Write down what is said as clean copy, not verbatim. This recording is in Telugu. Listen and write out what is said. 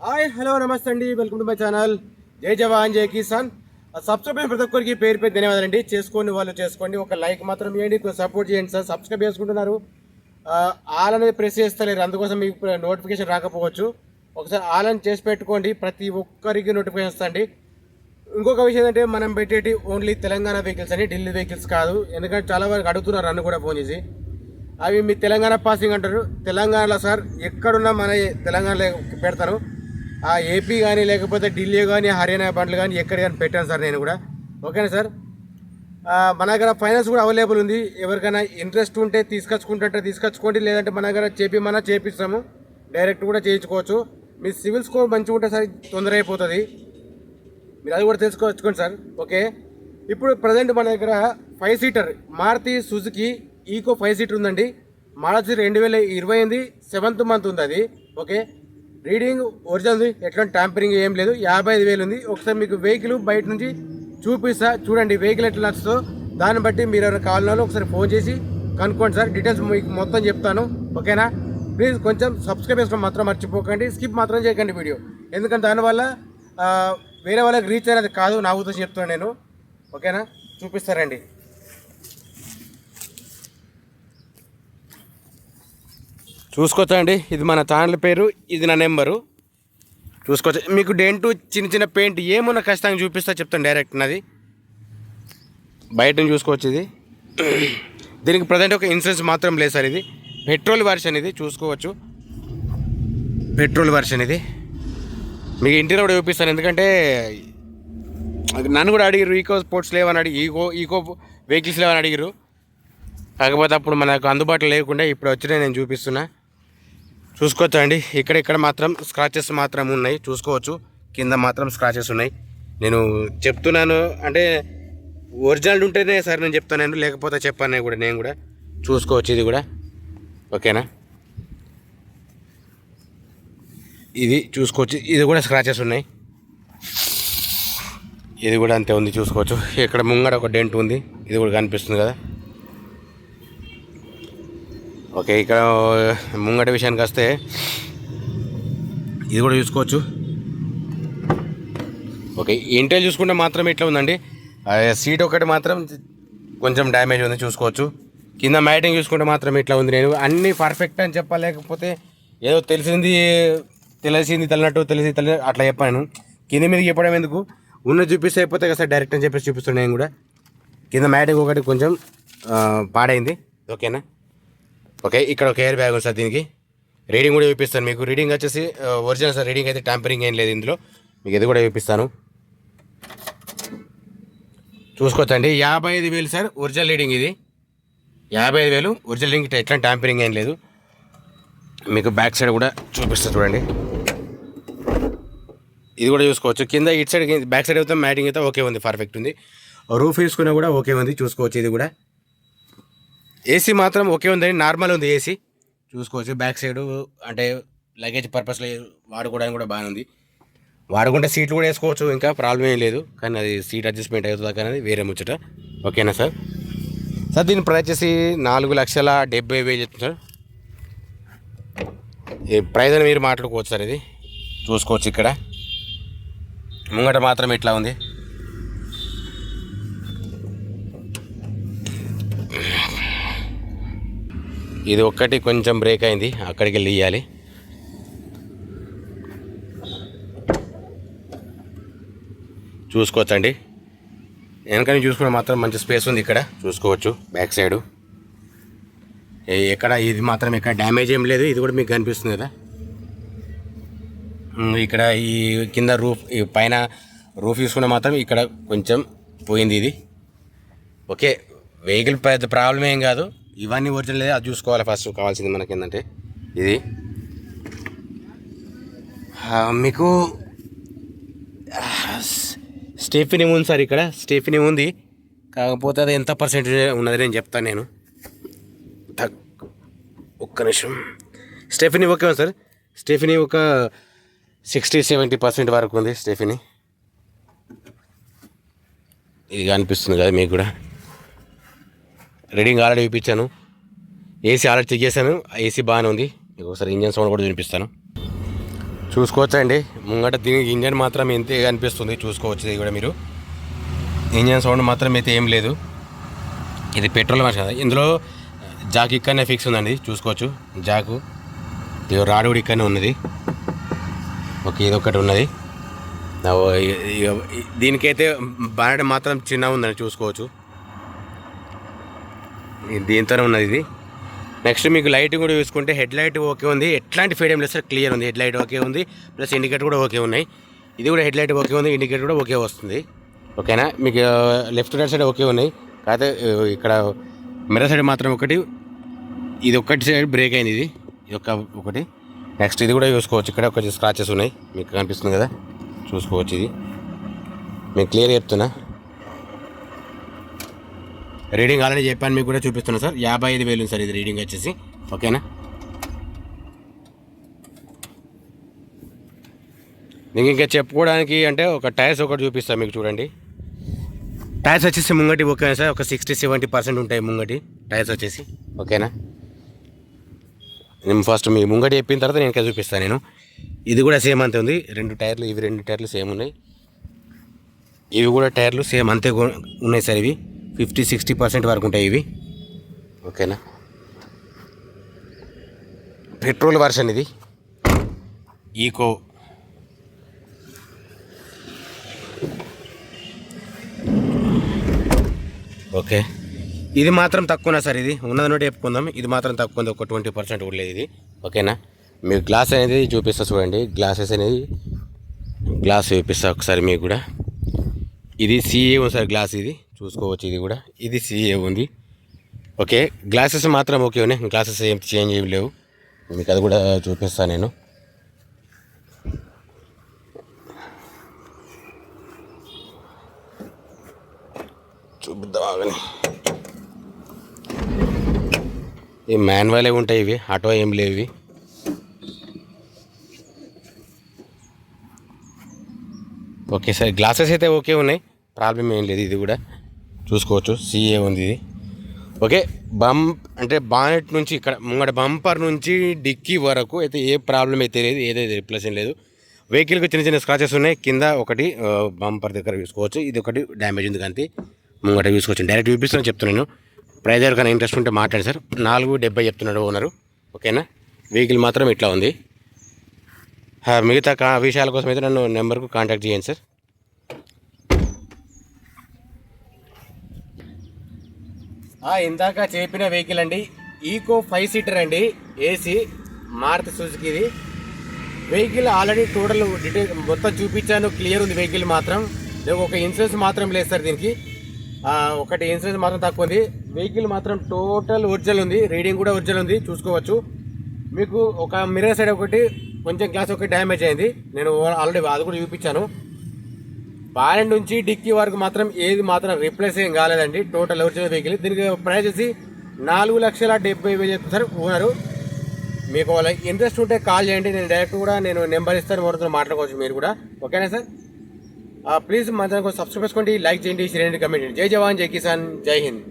హాయ్ హలో నమస్తే అండి, వెల్కమ్ టు మై ఛానల్. జై జవాన్ జై కిసాన్. సబ్స్క్రైబ్ అయిన ప్రతి ఒక్కరికి పేరు పేరు ధన్యవాదాలండి. చేసుకోండి వాళ్ళు చేసుకోండి, ఒక లైక్ మాత్రం ఇవ్వండి, సపోర్ట్ చేయండి సార్. సబ్స్క్రైబ్ చేసుకుంటున్నారు, ఆల్ అనేది ప్రెస్ చేస్తలేరు, అందుకోసం మీకు నోటిఫికేషన్ రాకపోవచ్చు. ఒకసారి ఆల్ అని చేసి పెట్టుకోండి, ప్రతి ఒక్కరికి నోటిఫికేషన్ వస్తుంది. ఇంకొక విషయం ఏంటంటే మనం పెట్టేటి ఓన్లీ తెలంగాణ వెహికల్స్ అని, ఢిల్లీ వెహికల్స్ కాదు. ఎందుకంటే చాలా వరకు అడుగుతున్నారు అన్న కూడా ఫోన్ చేసి, అవి మీ తెలంగాణ పాసింగ్ అంటారు. తెలంగాణలో సార్ ఎక్కడున్నా మన తెలంగాణలో పెడతారు. ఆ ఏపీ కానీ లేకపోతే ఢిల్లీ కానీ హర్యానా బండ్లు కానీ ఎక్కడ కానీ పెట్టాను సార్ నేను కూడా. ఓకేనా సార్. మన దగ్గర ఫైనాన్స్ కూడా అవైలబుల్ ఉంది. ఎవరికైనా ఇంట్రెస్ట్ ఉంటే తీసుకొచ్చుకోండి, లేదంటే మన దగ్గర చేపిస్తాము. డైరెక్ట్ కూడా చేయించుకోవచ్చు. మీ సివిల్ స్కోర్ మంచిగా ఉంటే సార్ తొందర అయిపోతుంది, మీరు అది కూడా తెలుసుకోవచ్చుకోండి సార్. ఓకే, ఇప్పుడు ప్రజెంట్ మన దగ్గర 5 seater Maruti Suzuki Eeco 5 seater ఉందండి. మార్చి 2028 7th మంత్ ఉంది అది. ఓకే, రీడింగ్ ఒరిజినల్ ఉంది, ఎట్లాంటి ట్యాంపరింగ్ ఏం లేదు. 55,000 ఉంది. ఒకసారి మీకు వెహికల్ బయట నుంచి చూపిస్తా, చూడండి వెహికల్ ఎట్లా నచ్చుతో. దాన్ని బట్టి మీరు ఎవరైనా కావాలన్నా ఒకసారి ఫోన్ చేసి కనుక్కోండి సార్. డీటెయిల్స్ మీకు మొత్తం చెప్తాను. ఓకేనా, ప్లీజ్ కొంచెం సబ్స్క్రైబ్ చేసుకోవడం మాత్రం మర్చిపోకండి, స్కిప్ మాత్రం చేయకండి వీడియో. ఎందుకంటే దానివల్ల వేరే వాళ్ళకి రీచ్ అనేది కాదు, నా ఉద్దేశం చెప్తున్నాను నేను. ఓకేనా, చూపిస్తారండి. చూసుకోవచ్చండి, ఇది మన ఛానల్ పేరు, ఇది నా నెంబరు. చూసుకోవచ్చు. మీకు డెంటు చిన్న చిన్న పెయింట్ ఏమున్నా ఖచ్చితంగా చూపిస్తా, చెప్తాను డైరెక్ట్. నాది బయట చూసుకోవచ్చు. ఇది దీనికి ప్రజెంట్ ఒక ఇన్సూరెన్స్ మాత్రం లేదు సార్. ఇది పెట్రోల్ వర్షన్, ఇది చూసుకోవచ్చు. పెట్రోల్ వర్షన్ ఇది. మీకు ఇంటీరియర్ కూడా చూపిస్తాను, ఎందుకంటే నన్ను కూడా అడిగారు ఈకో స్పోర్ట్స్ లేవని అడిగి, ఈకో వెహికల్స్ లేవని అడిగారు. కాకపోతే అప్పుడు మనకు అందుబాటులో లేకుండా ఇప్పుడు వచ్చినా నేను చూపిస్తున్నా. చూసుకోవచ్చు అండి. ఇక్కడ మాత్రం స్క్రాచెస్ మాత్రం ఉన్నాయి, చూసుకోవచ్చు. కింద మాత్రం స్క్రాచెస్ ఉన్నాయి. నేను చెప్తున్నాను అంటే ఒరిజినల్ ఉంటేనే సార్ నేను చెప్తాను, లేకపోతే చెప్పాను కూడా నేను కూడా. చూసుకోవచ్చు ఇది కూడా. ఓకేనా, ఇది చూసుకోవచ్చు. ఇది కూడా స్క్రాచెస్ ఉన్నాయి, ఇది కూడా అంతే ఉంది, చూసుకోవచ్చు. ఇక్కడ ముంగడ ఒక డెంట్ ఉంది, ఇది కూడా కనిపిస్తుంది కదా. ఓకే, ఇక్కడ ముంగట విషయానికి వస్తే ఇది కూడా చూసుకోవచ్చు. ఓకే, ఇంటెల్ చూసుకుంటే మాత్రం ఇట్లా ఉందండి. సీట్ ఒకటి మాత్రం కొంచెం డ్యామేజ్ ఉంది, చూసుకోవచ్చు. కింద మ్యాటింగ్ చూసుకుంటే మాత్రం ఇట్లా ఉంది. నేను అన్నీ పర్ఫెక్ట్ అని చెప్పలేకపోతే ఏదో తెలిసింది తెలిసి అట్లా చెప్పాను. కింద మీదకి చెప్పడం ఎందుకు, ఉన్న చూపిస్తే అయిపోతే కదా సార్, డైరెక్ట్ అని చెప్పేసి చూపిస్తున్నాను నేను కూడా. కింద మ్యాటింగ్ ఒకటి కొంచెం పాడైంది. ఓకేనా. ఓకే, ఇక్కడ ఒక ఎయిర్ బ్యాగ్ ఉంది సార్. దీనికి రీడింగ్ కూడా చూపిస్తాను మీకు. రీడింగ్ వచ్చేసి ఒరిజినల్ సార్. రీడింగ్ అయితే ట్యాంపరింగ్ ఏం లేదు ఇందులో. మీకు ఇది కూడా చూపిస్తాను, చూసుకోవచ్చండి. 55,000 సార్ ఒరిజినల్ రీడింగ్. ఇది 55,000 ఒరిజినల్ రీడింగ్, ఎట్లా ట్యాంపరింగ్ ఏం లేదు. మీకు బ్యాక్ సైడ్ కూడా చూపిస్తాను చూడండి. ఇది కూడా చూసుకోవచ్చు. కింద ఇటు సైడ్ బ్యాక్ సైడ్ అయితే మ్యాటింగ్ అయితే ఓకే ఉంది, పర్ఫెక్ట్ ఉంది. రూఫ్ వేసుకున్నా కూడా ఓకే ఉంది, చూసుకోవచ్చు. ఇది కూడా ఏసీ మాత్రం ఓకే ఉందండి, నార్మల్ ఉంది ఏసీ, చూసుకోవచ్చు. బ్యాక్ సైడ్ అంటే లగేజ్ పర్పస్లో వాడుకోవడానికి కూడా బాగానే ఉంది. వాడుకుంటే సీట్లు కూడా వేసుకోవచ్చు, ఇంకా ప్రాబ్లం ఏం లేదు. కానీ అది సీట్ అడ్జస్ట్మెంట్ అవుతుందా కానీ వేరే ముచ్చట. ఓకేనా సార్. సార్ దీని ప్రైస్ వచ్చేసి 4,70,000 చెప్తుంది సార్. ఈ ప్రైస్ అని మీరు మాట్లాడుకోవచ్చు సార్. ఇది చూసుకోవచ్చు. ఇక్కడ ముంగట మాత్రం ఇట్లా ఉంది. ఇది ఒక్కటి కొంచెం బ్రేక్ అయింది, అక్కడికి వెళ్ళి ఇవ్వాలి. చూసుకోవచ్చండి. వెనకని చూసుకుంటే మాత్రం మంచి స్పేస్ ఉంది, ఇక్కడ చూసుకోవచ్చు. బ్యాక్ సైడు ఎక్కడ ఇది మాత్రం ఎక్కడ డ్యామేజ్ ఏం లేదు. ఇది కూడా మీకు కనిపిస్తుంది కదా. ఇక్కడ ఈ కింద రూఫ్, ఈ పైన రూఫ్ చూసుకుంటే మాత్రం ఇక్కడ కొంచెం పోయింది ఇది. ఓకే, వెహికల్ పెద్ద ప్రాబ్లం ఏం కాదు. ఇవన్నీ ఒరిజినల్ లేదు, అది చూసుకోవాలి ఫస్ట్. కావాల్సింది మనకి ఏంటంటే ఇది మీకు స్టెఫినీ ఉంది సార్. ఇక్కడ స్టెఫినీ ఉంది, కాకపోతే అది ఎంత పర్సెంటేజ్ ఉన్నది నేను చెప్తాను నేను. ఒక్క నిమిషం. స్టెఫినీ ఓకే ఉంది సార్. స్టెఫినీ ఒక 60-70% వరకు ఉంది స్టెఫినీ. ఇది అనిపిస్తుంది కదా మీకు కూడా. రీడింగ్ ఆల్రెడీ చూపించాను, ఏసీ ఆల్రెడీ చెక్ చేశాను, ఏసీ బాగానే ఉంది. మీకు ఒకసారి ఇంజన్ సౌండ్ కూడా చూపిస్తాను. చూసుకోవచ్చండి. ముంగట దీనికి ఇంజన్ మాత్రం ఎంతే అనిపిస్తుంది, చూసుకోవచ్చు. ఇది కూడా మీరు ఇంజన్ సౌండ్ మాత్రం అయితే ఏం లేదు. ఇది పెట్రోల్ వర్షన్ కదా. ఇందులో జాక్ ఇక్కడనే ఫిక్స్ ఉందండి, చూసుకోవచ్చు. జాకు ఇది రాడ్ కూడా ఇక్కడనే ఉన్నది. ఓకే, ఇది ఒకటి ఉన్నది. దీనికైతే బానెట్ మాత్రం చిన్నగా ఉందని చూసుకోవచ్చు. దీంతోనే ఉన్నది ఇది. నెక్స్ట్ మీకు లైట్ కూడా చూసుకుంటే హెడ్ లైట్ ఓకే ఉంది, ఎట్లాంటి ఫేడ్ ఏం లేదు సార్, క్లియర్ ఉంది. హెడ్ లైట్ ఓకే ఉంది, ప్లస్ ఇండికేటర్ కూడా ఓకే ఉన్నాయి. ఇది కూడా హెడ్ లైట్ ఓకే ఉంది, ఇండికేటర్ కూడా ఓకే వస్తుంది. ఓకేనా, మీకు లెఫ్ట్ రైట్ సైడ్ ఓకే ఉన్నాయి. కాకపోతే ఇక్కడ మిర్రర్ సైడ్ మాత్రం ఒకటి, ఇది ఒకటి సైడ్ బ్రేక్ అయింది. ఇది ఒకటి. నెక్స్ట్ ఇది కూడా చూసుకోవచ్చు. ఇక్కడ కొంచెం స్క్రాచెస్ ఉన్నాయి, మీకు కనిపిస్తుంది కదా, చూసుకోవచ్చు. ఇది మీకు క్లియర్ చెప్తున్నా. రీడింగ్ ఆల్రెడీ చెప్పాను, మీకు కూడా చూపిస్తున్నా సార్. 55,000 సార్ ఇది రీడింగ్ వచ్చేసి. ఓకేనా, మీకు ఇంకా చెప్పుకోవడానికి అంటే ఒక టైర్స్ ఒకటి చూపిస్తాను మీకు, చూడండి. టైర్స్ వచ్చేసి ముంగటి ఓకేనా సార్, ఒక 60-70% ఉంటాయి ముంగటి టైర్స్ వచ్చేసి. ఓకేనా, నేను ఫస్ట్ మీ ముంగటి చెప్పిన తర్వాత నేను ఇంకా చూపిస్తాను నేను. ఇది కూడా సేమ్ అంతే ఉంది, 2 టైర్లు, ఇవి 2 టైర్లు సేమ్ ఉన్నాయి. ఇవి కూడా టైర్లు సేమ్ అంతే ఉన్నాయి సార్. ఇవి 50-60% వరకు ఉంటాయి ఇవి. ఓకేనా, పెట్రోల్ వర్షన్ ఇది, ఈకో. ఓకే, ఇది మాత్రం తక్కువనా సార్, ఇది ఉన్నది నోటి చెప్పుకుందాం. ఇది మాత్రం తక్కువ ఉంది, ఒక 20% కూడా లేదు ఇది. ఓకేనా, మీకు గ్లాస్ అనేది చూపిస్తా చూడండి. గ్లాసెస్ అనేది గ్లాస్ చూపిస్తా ఒకసారి మీకు కూడా. ఇది సిఏ ఉంది సార్ గ్లాస్, ఇది చూసుకోవచ్చు. ఇది కూడా ఇది సిఏ ఉంది. ఓకే, గ్లాసెస్ మాత్రం ఓకే ఉన్నాయి, గ్లాసెస్ ఏం చేంజ్ ఏమి లేవు. మీకు అది కూడా చూపిస్తాను నేను. చూపిద్దాం ఆగని. ఈ మాన్యువలే ఉంటాయి ఇవి, ఆటో ఏం లేవు ఇవి. ఓకే సార్, గ్లాసెస్ అయితే ఓకే ఉన్నాయి, ప్రాబ్లం ఏం లేదు. ఇది కూడా చూసుకోవచ్చు, సిఏ ఉంది ఇది. ఓకే, అంటే బానెట్ నుంచి ఇక్కడ ముంగట బంపర్ నుంచి డిక్కీ వరకు అయితే ఏ ప్రాబ్లం అయితే లేదు, ఏదైతే రిప్లేషన్ లేదు. వెహికల్కి చిన్న చిన్న స్క్రాచెస్ ఉన్నాయి. కింద ఒకటి బంపర్ దగ్గర చూసుకోవచ్చు, ఇది ఒకటి డ్యామేజ్ ఉంది. కానీ ముంగట చూసుకోవచ్చు. డైరెక్ట్ చూపిస్తాను చెప్తున్నాను. ప్రైజ్ ఎవరికైనా ఇంట్రెస్ట్ ఉంటే మాట్లాడి సార్. 470 చెప్తున్నాడు ఓనరు. ఓకేనా, వెహికల్ మాత్రం ఇట్లా ఉంది. మిగతా విషయాల కోసం అయితే నన్ను నెంబర్కు కాంటాక్ట్ చేయండి సార్. ఇందాక చెప్పిన వెహికల్ అండి, ఈకో 5 సీటర్ అండి, ఏసీ, మారుతి సుజుకి. ఇది వెహికల్ ఆల్రెడీ టోటల్ డీటెయిల్ మొత్తం చూపించాను, క్లియర్ ఉంది వెహికల్ మాత్రం. ఒక ఇన్సూరెన్స్ మాత్రం లేదు సార్ దీనికి, ఒకటి ఇన్సూరెన్స్ మాత్రం తక్కువ ఉంది. వెహికల్ మాత్రం టోటల్ ఒరిజినల్ ఉంది, రీడింగ్ కూడా ఒరిజినల్ ఉంది, చూసుకోవచ్చు. మీకు ఒక మిర్రర్ సైడ్ ఒకటి కొంచెం గ్లాస్ ఒకటి డ్యామేజ్ అయింది, నేను ఆల్రెడీ అది కూడా చూపించాను. బానెట్ నుంచి డిక్కీ వరకు మాత్రం ఏది మాత్రం రిప్లేస్ ఏం కాలేదండి, టోటల్ ఒరిజినల్ వెహికల్. దీనికి ప్రైస్ వచ్చి 4,70,000 చెప్తారు ఓనరు. మీకు వాళ్ళ ఇంట్రెస్ట్ ఉంటే కాల్ చేయండి, నేను డైరెక్ట్ కూడా నేను నెంబర్ ఇస్తాను, ఓనర్తో మాట్లాడుకోవచ్చు మీరు కూడా. ఓకేనా సార్, ప్లీజ్ మా ఛానల్ సబ్స్క్రైబ్ చేసుకోండి, లైక్ చేయండి, షేర్ చేయండి, కమెంట్ చేయండి. జై జవాన్, జై కిసాన్, జై హింద్.